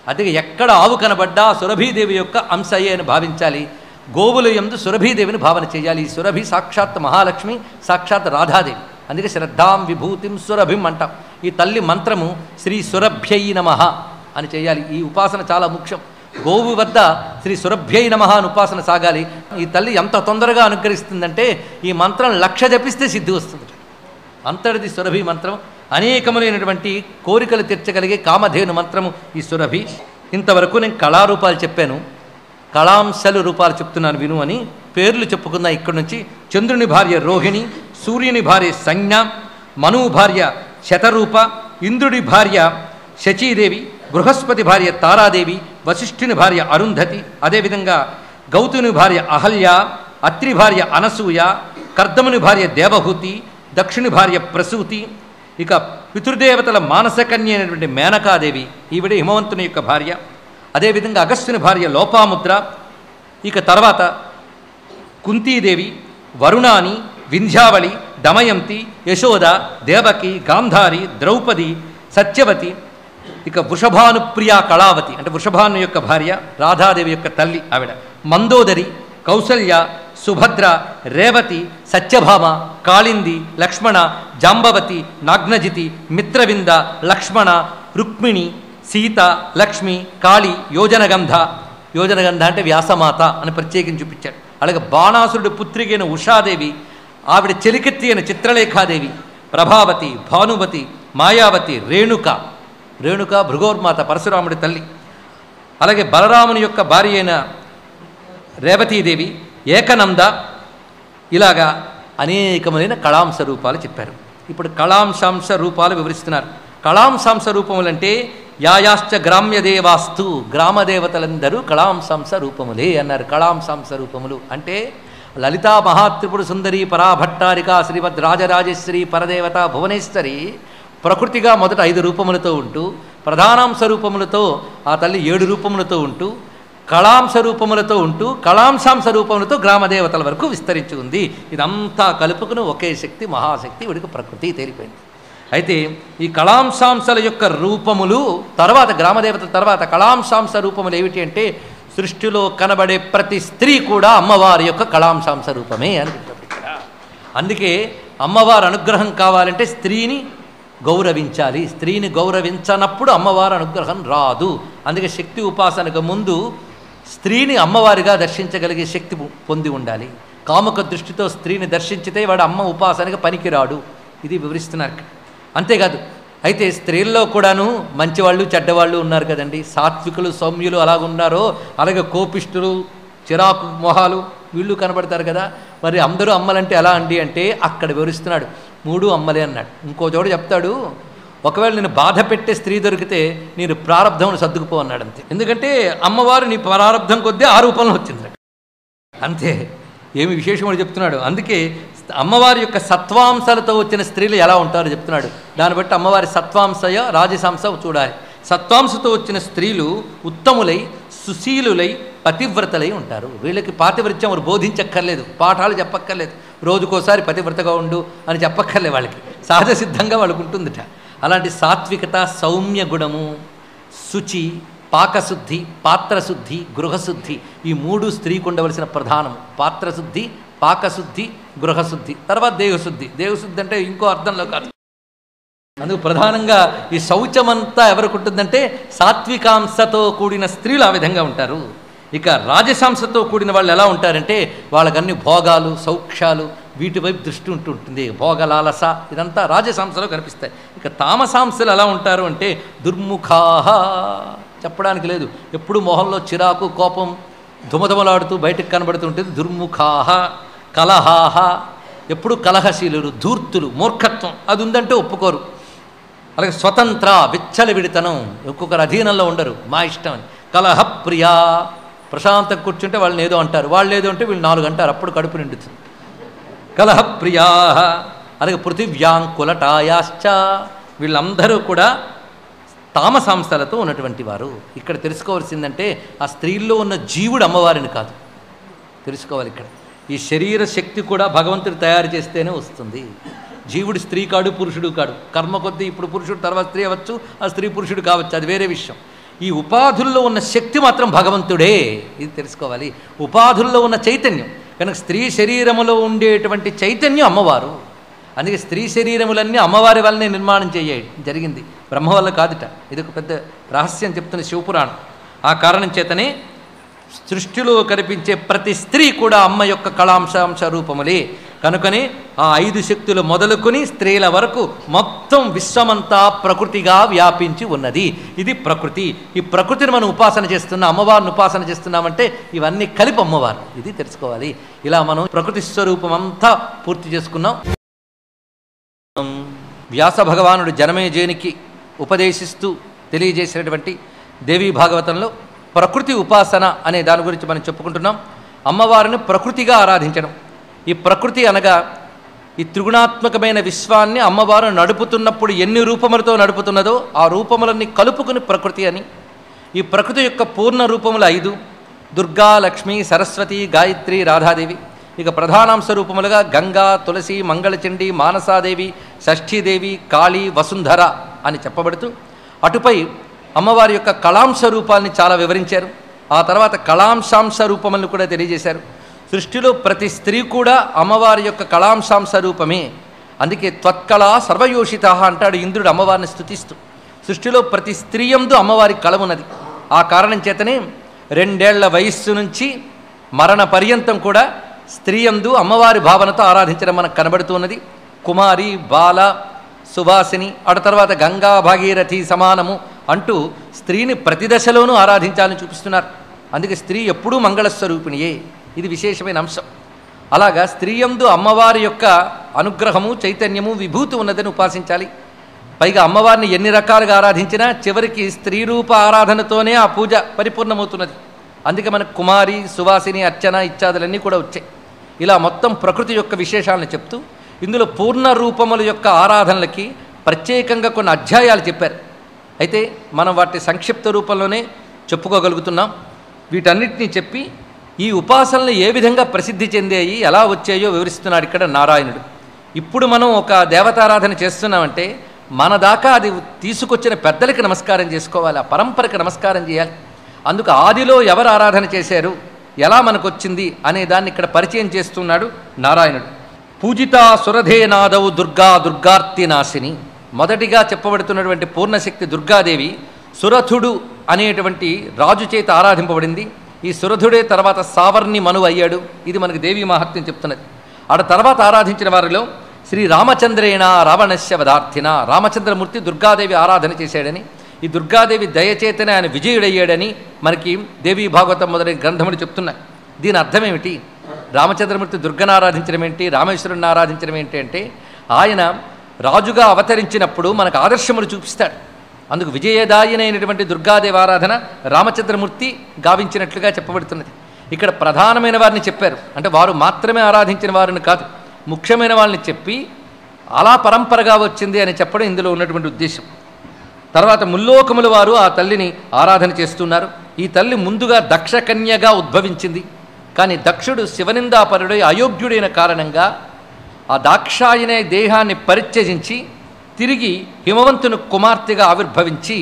అది ఎక్కడ ఆవు కనబడ్డా సురభీదేవి యొక్క అంశయే అని భావించాలి. గోవుల యందు సురభీదేవిని భావన చేయాలి. ఈ సురభి సాక్షాత్ మహాలక్ష్మి, సాక్షాత్ రాధాదేవి. అందుకే శ్రద్ధాం విభూతిం సురభిం అంటాం. ఈ తల్లి మంత్రము శ్రీ సురభ్యై నమః అని చేయాలి. ఈ ఉపాసన చాలా ముఖ్యం. గోవు వద్ద శ్రీ సురభ్యై నమః అని ఉపాసన సాగాలి. ఈ తల్లి ఎంత తొందరగా అనుగ్రహిస్తుందంటే ఈ మంత్రం 1,00,000 జపిస్తే సిద్ధి వస్తుంది. అంతటిది సురభి మంత్రం. అనేకములైనటువంటి కోరికలు తీర్చగలిగే కామధేను మంత్రము ఈ సురభి. ఇంతవరకు నేను కళారూపాలు చెప్పాను, కళాంశలు రూపాలు చెప్తున్నాను విను అని. పేర్లు చెప్పుకున్నా ఇక్కడి నుంచి. చంద్రుని భార్య రోహిణి, సూర్యుని భార్య సంజ్ఞ, మనువు భార్య శతరూప, ఇంద్రుడి భార్య శచీదేవి, బృహస్పతి భార్య తారాదేవి, వశిష్ఠుని భార్య అరుంధతి, అదేవిధంగా గౌతుని భార్య అహల్య, అత్రి భార్య అనసూయ, కర్దముని భార్య దేవహూతి, దక్షిణి భార్య ప్రసూతి, ఇక పితృదేవతల మానసకన్య అయినటువంటి మేనకాదేవి, ఈవిడ హిమవంతుని యొక్క భార్య. అదేవిధంగా అగస్త్యుని భార్య లోపాముద్ర, ఇక తర్వాత కుంతీదేవి, వరుణాని, వింధ్యావళి, దమయంతి, యశోద, దేవకి, గాంధారి, ద్రౌపది, సత్యవతి, ఇక వృషభానుప్రియ కళావతి అంటే వృషభాను యొక్క భార్య, రాధాదేవి యొక్క తల్లి ఆవిడ, మందోదరి, కౌసల్య, సుభద్ర, రేవతి, సత్యభామ, కాళింది, లక్ష్మణ, జాంబవతి, నాగ్నజితి, మిత్రవింద, లక్ష్మణ, రుక్మిణి, సీత, లక్ష్మి, కాళి, యోజనగంధ. యోజనగంధ అంటే వ్యాసమాత అని ప్రత్యేకించి చూపించాడు. అలాగే బాణాసురుడి పుత్రికైన ఉషాదేవి, ఆవిడ చెలికెత్తి అయిన చిత్రలేఖాదేవి, ప్రభావతి, భానుమతి, మాయావతి, రేణుక. రేణుక భృగోర్మాత, పరశురాముడి తల్లి. అలాగే బలరాముని యొక్క భార్య అయిన రేవతీదేవి, ఏకనంద. ఇలాగా అనేకమైన కళాంశ రూపాలు చెప్పారు. ఇప్పుడు కళాంశాంశ రూపాలు వివరిస్తున్నారు. కళాంశాంశ రూపములంటే యాయాశ్చ గ్రామ్యదేవాస్తు, గ్రామదేవతలందరూ కళాంశాంశ రూపములే అన్నారు. కళాంశాంశ రూపములు అంటే లలితా మహాత్రిపుర సుందరి, పరాభట్టారిక, శ్రీమద్ రాజరాజేశ్వరి, పరదేవత, భువనేశ్వరి ప్రకృతిగా మొదట 5 రూపములతో ఉంటూ, ప్రధానాంశ రూపములతో ఆ తల్లి 7 రూపములతో ఉంటూ, కళాంశ రూపములతో ఉంటూ, కళాంశాంశ రూపములతో గ్రామదేవతల వరకు విస్తరించి ఉంది. ఇదంతా కలుపుకుని ఒకే శక్తి, మహాశక్తి, వీడికి ప్రకృతి తేలిపోయింది. అయితే ఈ కళాంశాంశాల యొక్క రూపములు తర్వాత, గ్రామదేవతల తర్వాత కళాంశాంశ రూపములు ఏమిటి అంటే సృష్టిలో కనబడే ప్రతి స్త్రీ కూడా అమ్మవారి యొక్క కళాంశాంశ రూపమే అనుకుంటుంది ఇక్కడ. అందుకే అమ్మవారి అనుగ్రహం కావాలంటే స్త్రీని గౌరవించాలి. స్త్రీని గౌరవించనప్పుడు అమ్మవారి అనుగ్రహం రాదు. అందుకే శక్తి ఉపాసనకు ముందు స్త్రీని అమ్మవారిగా దర్శించగలిగే శక్తి పొంది ఉండాలి. కాముక దృష్టితో స్త్రీని దర్శించితే వాడు అమ్మ ఉపాసనకి పనికిరాడు. ఇది వివరిస్తున్నారు. అంతేకాదు, అయితే స్త్రీల్లో కూడాను మంచివాళ్ళు చెడ్డవాళ్ళు ఉన్నారు కదండి. సాత్వికులు, సౌమ్యులు అలాగున్నారో అలాగే కోపిష్ఠులు, చిరాకు మొహాలు వీళ్ళు కనబడతారు కదా. మరి అందరూ అమ్మలంటే ఎలా అండి అంటే అక్కడ వివరిస్తున్నాడు. 3 అమ్మలే అన్నాడు. ఇంకో చోట చెప్తాడు, ఒకవేళ నేను బాధ పెట్టే స్త్రీ దొరికితే నేను ప్రారంధమును సర్దుకుపో అన్నాడు. అంతే. ఎందుకంటే అమ్మవారు నీ ప్రారంధం కొద్దీ ఆ రూపంలో వచ్చింది అంతే. ఏమి విశేషమని చెప్తున్నాడు. అందుకే అమ్మవారి యొక్క సత్వాంశాలతో వచ్చిన స్త్రీలు ఎలా ఉంటారో చెప్తున్నాడు. దాన్ని బట్టి అమ్మవారి సత్వాంశయ రాజసాంశ చూడాలి. సత్వాంశతో వచ్చిన స్త్రీలు ఉత్తములై, సుశీలులై, పతివ్రతలై ఉంటారు. వీళ్ళకి పాతివ్రత్యం వారు బోధించక్కర్లేదు, పాఠాలు చెప్పక్కర్లేదు, రోజుకోసారి పతివ్రతగా ఉండు అని చెప్పక్కర్లేదు, వాళ్ళకి సహజ సిద్ధంగా వాళ్ళకు ఉంటుందిట. అలాంటి సాత్వికత, సౌమ్య గుణము, శుచి, పాకశుద్ధి, పాత్రశుద్ధి, గృహశుద్ధి, ఈ మూడు స్త్రీకి ఉండవలసిన ప్రధానం. పాత్రశుద్ధి, పాకశుద్ధి, గృహశుద్ధి, తర్వాత దేహశుద్ధి. దేహశుద్ధి అంటే ఇంకో అర్థంలో కాదు. అందుకు ప్రధానంగా ఈ శౌచమంతా ఎవరికి ఉంటుందంటే సాత్వికాంశతో కూడిన స్త్రీలు ఆ విధంగా ఉంటారు. ఇక రాజశాంశతో కూడిన వాళ్ళు ఎలా ఉంటారంటే వాళ్ళకన్ని భోగాలు, సౌఖ్యాలు, వీటి వైపు దృష్టి ఉంటుంది. భోగలాలస ఇదంతా రాజశాంశలో కనిపిస్తాయి. ఇక తామసాంశలు ఎలా ఉంటారు అంటే దుర్ముఖాహ, చెప్పడానికి లేదు, ఎప్పుడు మొహంలో చిరాకు, కోపం ధుమధుమలాడుతూ బయటకు కనబడుతూ ఉంటుంది. దుర్ముఖాహ, కలహాహ, ఎప్పుడు కలహశీలులు, ధూర్తులు, మూర్ఖత్వం అది ఉందంటే ఒప్పుకోరు. అలాగే స్వతంత్ర, విచ్చలవిడితనం, ఒక్కొక్కరు అధీనంలో ఉండరు, మా ఇష్టం అని. కలహప్రియా, ప్రశాంతం కూర్చుంటే వాళ్ళని ఏదో అంటారు, వాళ్ళు ఏదో అంటే వీళ్ళు 4 అంటారు, అప్పుడు కడుపు నిండుతుంది. కలహప్రియా. అలాగే పృథివ్యాంకులటాయాశ్చ, వీళ్ళందరూ కూడా తామసాంశాలతో ఉన్నటువంటి వారు. ఇక్కడ తెలుసుకోవాల్సిందంటే ఆ స్త్రీల్లో ఉన్న జీవుడు అమ్మవారిని కాదు తెలుసుకోవాలి. ఇక్కడ ఈ శరీర శక్తి కూడా భగవంతుడు తయారు చేస్తేనే వస్తుంది. జీవుడు స్త్రీ కాడు, పురుషుడు కాడు. కర్మ కొద్దీ ఇప్పుడు పురుషుడు, తర్వాత స్త్రీ అవ్వచ్చు, ఆ స్త్రీ పురుషుడు కావచ్చు, అది వేరే విషయం. ఈ ఉపాధుల్లో ఉన్న శక్తి మాత్రం భగవంతుడే, ఇది తెలుసుకోవాలి. ఉపాధుల్లో ఉన్న చైతన్యం కనుక స్త్రీ శరీరములో ఉండేటువంటి చైతన్యం అమ్మవారు. అందుకే స్త్రీ శరీరములన్నీ అమ్మవారి వల్లనే నిర్మాణం జరిగింది, బ్రహ్మ వల్ల కాదుట. ఇది ఒక పెద్ద రహస్యం చెప్తున్న శివపురాణం. ఆ కారణం చేతనే సృష్టిలో కనిపించే ప్రతి స్త్రీ కూడా అమ్మ యొక్క కళాంశాంశ రూపములే. కనుకనే ఆ 5 శక్తులు మొదలుకొని స్త్రీల వరకు మొత్తం విశ్వమంతా ప్రకృతిగా వ్యాపించి ఉన్నది. ఇది ప్రకృతి. ఈ ప్రకృతిని మనం ఉపాసన చేస్తున్నాం, అమ్మవారిని ఉపాసన చేస్తున్నామంటే ఇవన్నీ కలిపి అమ్మవారు, ఇది తెలుసుకోవాలి. ఇలా మనం ప్రకృతి స్వరూపం అంతా పూర్తి చేసుకున్నాం. వ్యాస భగవానుడు జనమేజయునికి ఉపదేశిస్తూ తెలియజేసినటువంటి దేవీ భాగవతంలో ప్రకృతి ఉపాసన అనే దాని గురించి మనం చెప్పుకుంటున్నాం. అమ్మవారిని ప్రకృతిగా ఆరాధించడం. ఈ ప్రకృతి అనగా ఈ త్రిగుణాత్మకమైన విశ్వాన్ని అమ్మవారు నడుపుతున్నప్పుడు ఎన్ని రూపములతో నడుపుతున్నదో ఆ రూపములన్నీ కలుపుకుని ప్రకృతి అని. ఈ ప్రకృతి యొక్క పూర్ణ రూపములు 5: దుర్గా, లక్ష్మి, సరస్వతి, గాయత్రి, రాధాదేవి. ఇక ప్రధానాంశ రూపములుగా గంగా, తులసి, మంగళచండి, మానసాదేవి, షష్ఠీదేవి, కాళీ, వసుంధర అని చెప్పబడుతూ అటుపై అమ్మవారి యొక్క కళాంశ రూపాలని చాలా వివరించారు. ఆ తర్వాత కళాంశాంశ రూపములను కూడా తెలియజేశారు. సృష్టిలో ప్రతి స్త్రీ కూడా అమ్మవారి యొక్క కళాంశాంశ రూపమే. అందుకే త్వత్కళ సర్వయోషిత అంటాడు ఇంద్రుడు అమ్మవారిని స్తుతిస్తూ. సృష్టిలో ప్రతి స్త్రీ యందు అమ్మవారి కళ ఉన్నది. ఆ కారణం చేతనే 2 ఏళ్ల వయస్సు నుంచి మరణ పర్యంతం కూడా స్త్రీ యందు అమ్మవారి భావనతో ఆరాధించడం మనకు కనబడుతున్నది. కుమారి, బాల, సువాసిని, అటు తర్వాత గంగా, భాగీరథి సమానము అంటూ స్త్రీని ప్రతి దశలోనూ ఆరాధించాలని చూపిస్తున్నారు. అందుకే స్త్రీ ఎప్పుడూ మంగళస్వరూపిణియే, ఇది విశేషమైన అంశం. అలాగా స్త్రీ యందు అమ్మవారి యొక్క అనుగ్రహము, చైతన్యము, విభూతి ఉన్నదని ఉపాసించాలి. పైగా అమ్మవారిని ఎన్ని రకాలుగా ఆరాధించినా చివరికి స్త్రీ రూప ఆరాధనతోనే ఆ పూజ పరిపూర్ణమవుతున్నది. అందుకే మనకు కుమారి, సువాసిని, అర్చన ఇత్యాదులన్నీ కూడా వచ్చాయి. ఇలా మొత్తం ప్రకృతి యొక్క విశేషాలను చెప్తూ ఇందులో పూర్ణ రూపముల యొక్క ఆరాధనలకి ప్రత్యేకంగా కొన్ని అధ్యాయాలు చెప్పారు. అయితే మనం వాటి సంక్షిప్త రూపంలోనే చెప్పుకోగలుగుతున్నాం. వీటన్నిటినీ చెప్పి ఈ ఉపాసనలు ఏ విధంగా ప్రసిద్ధి చెందాయి, ఎలా వచ్చాయో వివరిస్తున్నాడు ఇక్కడ నారాయణుడు. ఇప్పుడు మనం ఒక దేవతారాధన చేస్తున్నామంటే మన దాకా అది తీసుకొచ్చిన పెద్దలకి నమస్కారం చేసుకోవాలి, ఆ పరంపరకి నమస్కారం చేయాలి. అందుకు ఆదిలో ఎవరు ఆరాధన చేశారు, ఎలా మనకు వచ్చింది అనే దాన్ని ఇక్కడ పరిచయం చేస్తున్నాడు నారాయణుడు. పూజితా సురధేనాదవు దుర్గా దుర్గార్తి నాశిని. మొదటిగా చెప్పబడుతున్నటువంటి పూర్ణశక్తి దుర్గాదేవి సురథుడు అనేటువంటి రాజు చేత ఆరాధింపబడింది. ఈ సురథుడే తర్వాత సావర్ణి మనువు అయ్యాడు. ఇది మనకు దేవీ మహత్యం చెప్తున్నది. ఆడ తర్వాత ఆరాధించిన వారిలో శ్రీ రామచంద్రేణ రావణస్య వదార్థిన, రామచంద్రమూర్తి దుర్గాదేవి ఆరాధన చేశాడని, ఈ దుర్గాదేవి దయచేతనే ఆయన విజయుడయ్యాడని మనకి దేవీ భాగవతం మొదలైన గ్రంథములు చెప్తున్నాయి. దీని అర్థం ఏమిటి? రామచంద్రమూర్తి దుర్గను ఆరాధించడం ఏంటి, రామేశ్వరుని ఆరాధించడం ఏంటి అంటే ఆయన రాజుగా అవతరించినప్పుడు మనకు ఆదర్శములు చూపిస్తాడు. అందుకు విజయదాయినైనటువంటి దుర్గాదేవి ఆరాధన రామచంద్రమూర్తి గావించినట్లుగా చెప్పబడుతున్నది. ఇక్కడ ప్రధానమైన వారిని చెప్పారు, అంటే వారు మాత్రమే ఆరాధించిన వారిని కాదు, ముఖ్యమైన వాళ్ళని చెప్పి అలా పరంపరగా వచ్చింది అని చెప్పడం ఇందులో ఉన్నటువంటి ఉద్దేశం. తర్వాత ముల్లోకముల వారు ఆ తల్లిని ఆరాధన చేస్తున్నారు. ఈ తల్లి ముందుగా దక్షకన్యగా ఉద్భవించింది. కానీ దక్షుడు శివనిందాపరుడై అయోగ్యుడైన కారణంగా ఆ దాక్షాయనే దేహాన్ని పరిత్యజించి తిరిగి హిమవంతుని కుమార్తెగా ఆవిర్భవించి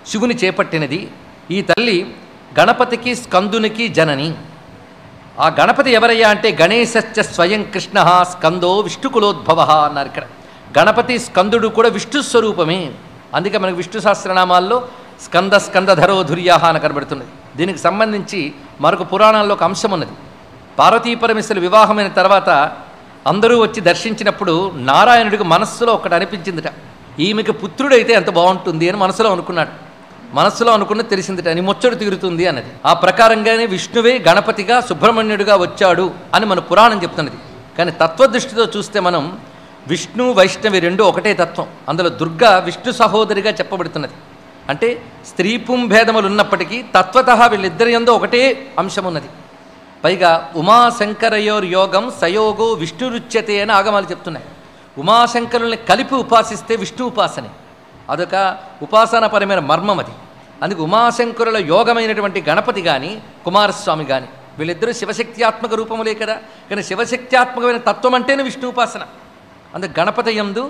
శివుని చేపట్టినది. ఈ తల్లి గణపతికి స్కందునికి జనని. ఆ గణపతి ఎవరయ్యా అంటే గణేశశ్చ స్వయం కృష్ణ స్కందో విష్ణుకులోద్భవ అన్నారు. ఇక్కడ గణపతి స్కందుడు కూడా విష్ణు స్వరూపమే. అందుకే మనకు విష్ణు సహస్రనామాల్లో స్కంద స్కందధరో ధుర్యాహ అని కనబడుతున్నది. దీనికి సంబంధించి మరొక పురాణాల్లో ఒక అంశం ఉన్నది. పార్వతీ పరమేశ్వరుల వివాహమైన తర్వాత అందరూ వచ్చి దర్శించినప్పుడు నారాయణుడికి మనస్సులో ఒకటి అనిపించిందిట, ఈమెకి పుత్రుడైతే ఎంత బాగుంటుంది అని మనసులో అనుకున్నాడు. మనస్సులో అనుకున్నది తెలిసిందిట, నీ ముచ్చడు తీరుతుంది అన్నది. ఆ ప్రకారంగానే విష్ణువే గణపతిగా సుబ్రహ్మణ్యుడిగా వచ్చాడు అని మన పురాణం చెప్తున్నది. కానీ తత్వదృష్టితో చూస్తే మనం విష్ణు వైష్ణవి రెండు ఒకటే తత్వం. అందులో దుర్గా విష్ణు సహోదరిగా చెప్పబడుతున్నది. అంటే స్త్రీ పుంభేదములు ఉన్నప్పటికీ తత్వతః వీళ్ళిద్దరి యందు ఒకటే అంశం ఉన్నది. పైగా ఉమాశంకరయోర్ యోగం సయోగో విష్ణురుచ్యతే అని ఆగమాలు చెప్తున్నాయి. ఉమాశంకరుల్ని కలిపి ఉపాసిస్తే విష్ణు ఉపాసనే, అదొక ఉపాసనాపరమైన మర్మం అది. అందుకే ఉమాశంకరుల యోగమైనటువంటి గణపతి కానీ కుమారస్వామి కానీ వీళ్ళిద్దరూ శివశక్త్యాత్మక రూపములే కదా. కానీ శివశక్త్యాత్మకమైన తత్వం అంటేనే విష్ణు ఉపాసన. అందుకే గణపతి యందు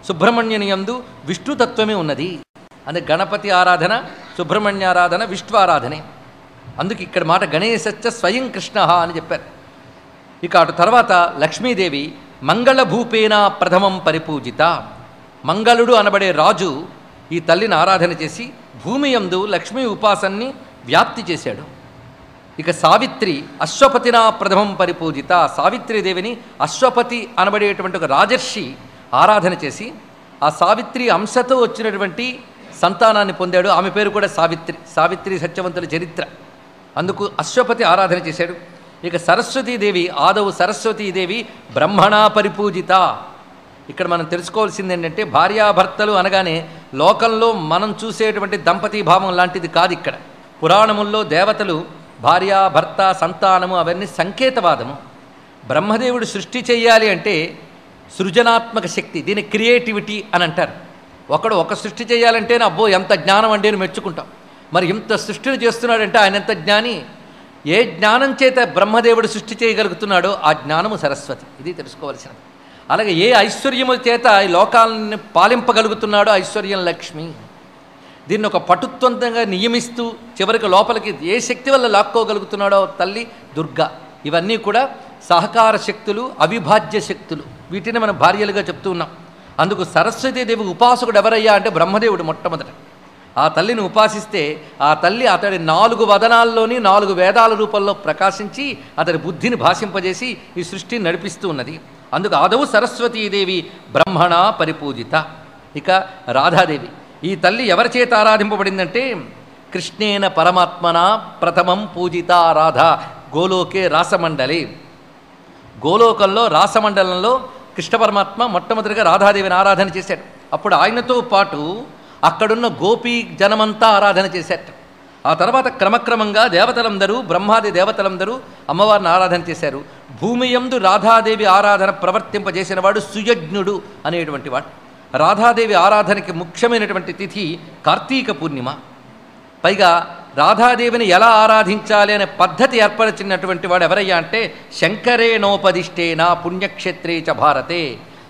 సుబ్రహ్మణ్యుని యందు విష్ణుతత్వమే ఉన్నది. అందుకే గణపతి ఆరాధన, సుబ్రహ్మణ్యారాధన, విష్ణు ఆరాధనే. అందుకు ఇక్కడ మాట గణేశశ్చ స్వయం కృష్ణ అని చెప్పారు. ఇక అటు తర్వాత లక్ష్మీదేవి మంగళభూపేన ప్రథమం పరిపూజిత. మంగళుడు అనబడే రాజు ఈ తల్లిని ఆరాధన చేసి భూమి యందు లక్ష్మీ ఉపాసనని వ్యాప్తి చేశాడు. ఇక సావిత్రి అశ్వపతినా ప్రథమం పరిపూజిత. సావిత్రీదేవిని అశ్వపతి అనబడేటువంటి ఒక రాజర్షి ఆరాధన చేసి ఆ సావిత్రి అంశతో వచ్చినటువంటి సంతానాన్ని పొందాడు. ఆమె పేరు కూడా సావిత్రి. సావిత్రి సత్యవంతుల చరిత్ర. అందుకు అశ్వపతి ఆరాధన చేశాడు. ఇక సరస్వతీదేవి ఆదవు సరస్వతీదేవి బ్రహ్మణా పరిపూజిత. ఇక్కడ మనం తెలుసుకోవాల్సింది ఏంటంటే భార్యాభర్తలు అనగానే లోకంలో మనం చూసేటువంటి దంపతీ భావం లాంటిది కాదు. ఇక్కడ పురాణముల్లో దేవతలు భార్య భర్త సంతానము అవన్నీ సంకేతవాదము. బ్రహ్మదేవుడు సృష్టి చేయాలి అంటే సృజనాత్మక శక్తి, దీని క్రియేటివిటీ అని అంటారు. ఒకడు ఒక సృష్టి చేయాలంటే అబ్బో ఎంత జ్ఞానం అండి అని మెచ్చుకుంటాం. మరి ఇంత సృష్టిని చేస్తున్నాడంటే ఆయన ఎంత జ్ఞాని. ఏ జ్ఞానం చేత బ్రహ్మదేవుడు సృష్టి చేయగలుగుతున్నాడో ఆ జ్ఞానము సరస్వతి. ఇది తెలుసుకోవాల్సినది. అలాగే ఏ ఐశ్వర్యముల చేత ఈ లోకాలను పాలింపగలుగుతున్నాడో ఐశ్వర్యం లక్ష్మి. దీన్ని ఒక పటుత్వంతంగా నియమిస్తూ చివరికి లోపలికి ఏ శక్తి వల్ల లాక్కోగలుగుతున్నాడో తల్లి దుర్గా. ఇవన్నీ కూడా సహకార శక్తులు, అవిభాజ్య శక్తులు. వీటిని మనం భార్యలుగా చెప్తూ ఉన్నాం. అందుకు సరస్వతీదేవి ఉపాసకుడు ఎవరయ్యా అంటే బ్రహ్మదేవుడు మొట్టమొదట. ఆ తల్లిని ఉపాసిస్తే ఆ తల్లి అతడి 4 వదనాల్లోని 4 వేదాల రూపంలో ప్రకాశించి అతడి బుద్ధిని భాషింపజేసి ఈ సృష్టిని నడిపిస్తూ ఉన్నది. అందుకు ఆదవు సరస్వతీదేవి బ్రహ్మణ పరిపూజిత. ఇక రాధాదేవి, ఈ తల్లి ఎవరి చేత ఆరాధింపబడిందంటే కృష్ణేన పరమాత్మన ప్రథమం పూజిత రాధ గోలోకే రాసమండలి. గోలోకంలో రాసమండలంలో కృష్ణ పరమాత్మ మొట్టమొదటిగా రాధాదేవిని ఆరాధన చేశాడు. అప్పుడు ఆయనతో పాటు అక్కడున్న గోపీ జనమంతా ఆరాధన చేశారు. ఆ తర్వాత క్రమక్రమంగా దేవతలందరూ, బ్రహ్మాది దేవతలందరూ అమ్మవారిని ఆరాధన చేశారు. భూమి యందు రాధాదేవి ఆరాధన ప్రవర్తింపజేసిన వాడు సుయజ్ఞుడు అనేటువంటి వాడు. రాధాదేవి ఆరాధనకి ముఖ్యమైనటువంటి తిథి కార్తీక పూర్ణిమ. పైగా రాధాదేవిని ఎలా ఆరాధించాలి అనే పద్ధతి ఏర్పరిచినటువంటి వాడు ఎవరయ్యా అంటే శంకరేణోపదిష్టేన పుణ్యక్షేత్రే చ భారతే.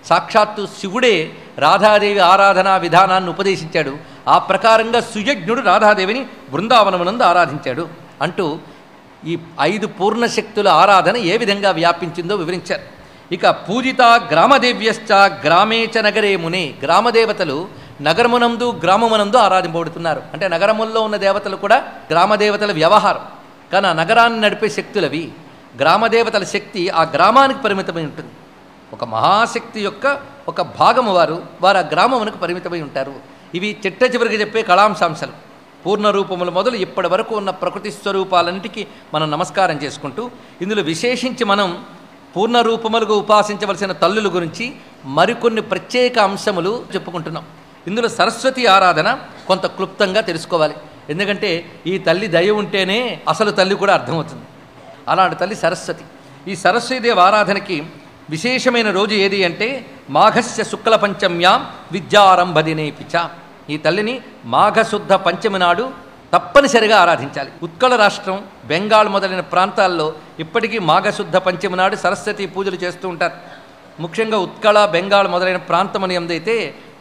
సాక్షాత్తు శివుడే రాధాదేవి ఆరాధనా విధానాన్ని ఉపదేశించాడు. ఆ ప్రకారంగా సుయజ్ఞుడు రాధాదేవిని బృందావనమునందు ఆరాధించాడు అంటూ ఈ 5 పూర్ణశక్తుల ఆరాధన ఏ విధంగా వ్యాపించిందో వివరించారు. ఇక పూజిత గ్రామదేవ్యశ్చ గ్రామేచ నగరే మునే. గ్రామదేవతలు నగరమునందు గ్రామమునందు ఆరాధింపబడుతున్నారు. అంటే నగరముల్లో ఉన్న దేవతలు కూడా గ్రామదేవతల వ్యవహారం, కానీ ఆ నగరాన్ని నడిపే శక్తులవి. గ్రామదేవతల శక్తి ఆ గ్రామానికి పరిమితమై ఉంటుంది. ఒక మహాశక్తి యొక్క ఒక భాగము వారు ఆ గ్రామమునకు పరిమితమై ఉంటారు. ఇవి చిట్ట చివరికి చెప్పే కళాంశాంశాలు. పూర్ణ రూపములు మొదలు ఇప్పటి వరకు ఉన్న ప్రకృతి స్వరూపాలన్నిటికీ మనం నమస్కారం చేసుకుంటూ ఇందులో విశేషించి మనం పూర్ణ రూపములుగా ఉపాసించవలసిన తల్లుల గురించి మరికొన్ని ప్రత్యేక అంశములు చెప్పుకుంటున్నాం. ఇందులో సరస్వతి ఆరాధన కొంత క్లుప్తంగా తెలుసుకోవాలి. ఎందుకంటే ఈ తల్లి దయ ఉంటేనే అసలు తల్లి కూడా అర్థమవుతుంది. అలాంటి తల్లి సరస్వతి. ఈ సరస్వతీదేవి ఆరాధనకి విశేషమైన రోజు ఏది అంటే మాఘస్య శుక్ల పంచమ్యాం విద్యారంభదినే పిచ. ఈ తల్లిని మాఘశుద్ధ పంచమి నాడు తప్పనిసరిగా ఆరాధించాలి. ఉత్కళ రాష్ట్రం, బెంగాల్ మొదలైన ప్రాంతాల్లో ఇప్పటికీ మాఘశుద్ధ పంచమి నాడు సరస్వతి పూజలు చేస్తూ ఉంటారు. ముఖ్యంగా ఉత్కళ, బెంగాల్ మొదలైన ప్రాంతం అని ఎందైతే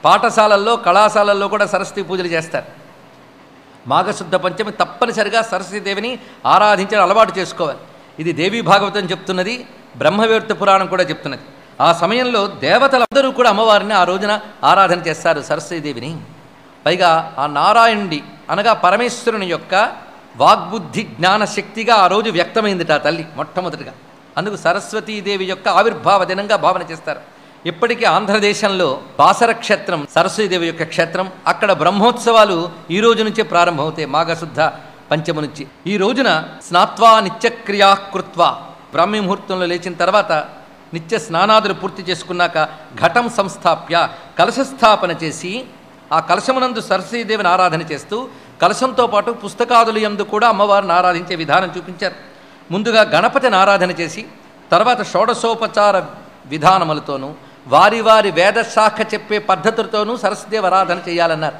పాఠశాలల్లో, కళాశాలల్లో కూడా సరస్వతి పూజలు చేస్తారు. మాఘశుద్ధ పంచమి తప్పనిసరిగా సరస్వతీదేవిని ఆరాధించడం అలవాటు చేసుకోవాలి. ఇది దేవీ భాగవతం చెప్తున్నది, బ్రహ్మవేత్త పురాణం కూడా చెప్తున్నది. ఆ సమయంలో దేవతలందరూ కూడా అమ్మవారిని ఆ రోజున ఆరాధన చేస్తారు, సరస్వతీదేవిని. పైగా ఆ నారాయణుడి అనగా పరమేశ్వరుని యొక్క వాగ్బుద్ధి జ్ఞానశక్తిగా ఆ రోజు వ్యక్తమైందిట ఆ తల్లి మొట్టమొదటిగా. అందుకు సరస్వతీదేవి యొక్క ఆవిర్భావ దినంగా భావన చేస్తారు. ఇప్పటికీ ఆంధ్రదేశంలో బాసర క్షేత్రం సరస్వతీదేవి యొక్క క్షేత్రం. అక్కడ బ్రహ్మోత్సవాలు ఈ రోజు నుంచే ప్రారంభమవుతాయి, మాఘశుద్ధ పంచమి నుంచి. ఈ రోజున స్నాత్వా నిత్యక్రియా కృత్వా, బ్రాహ్మీ ముహూర్తంలో లేచిన తర్వాత నిత్య స్నానాదులు పూర్తి చేసుకున్నాక ఘటం సంస్థాప్య, కలశస్థాపన చేసి ఆ కలశమునందు సరస్వతీదేవిని ఆరాధన చేస్తూ కలశంతో పాటు పుస్తకాదులు యందు కూడా అమ్మవారిని ఆరాధించే విధానం చూపించారు. ముందుగా గణపతిని ఆరాధన చేసి తర్వాత షోడశోపచార విధానములతోనూ వారి వారి వేదశాఖ చెప్పే పద్ధతులతోనూ సరస్వతీదేవి ఆరాధన చేయాలన్నారు.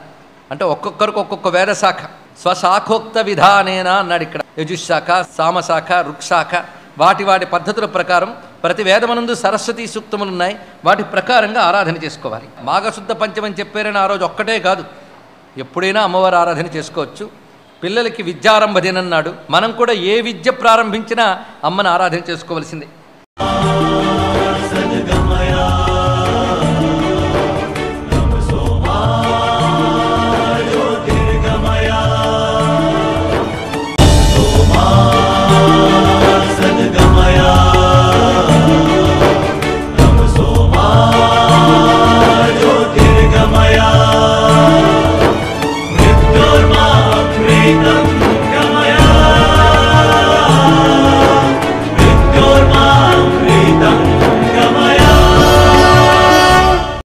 అంటే ఒక్కొక్కరికి ఒక్కొక్క వేదశాఖ స్వశాఖోక్త విధానేనా అన్నాడు ఇక్కడ. యజుశాఖ, సామశాఖ, రుక్శాఖ, వాటి వాటి పద్ధతుల ప్రకారం ప్రతి వేదమనందు సరస్వతీ సూక్తములు ఉన్నాయి. వాటి ప్రకారంగా ఆరాధన చేసుకోవాలి. మాఘశుద్ధ పంచమని చెప్పారని ఆ రోజు ఒక్కటే కాదు, ఎప్పుడైనా అమ్మవారి ఆరాధన చేసుకోవచ్చు. పిల్లలకి విద్యారంభ దినన్నాడు, మనం కూడా ఏ విద్య ప్రారంభించినా అమ్మని ఆరాధన చేసుకోవలసిందే.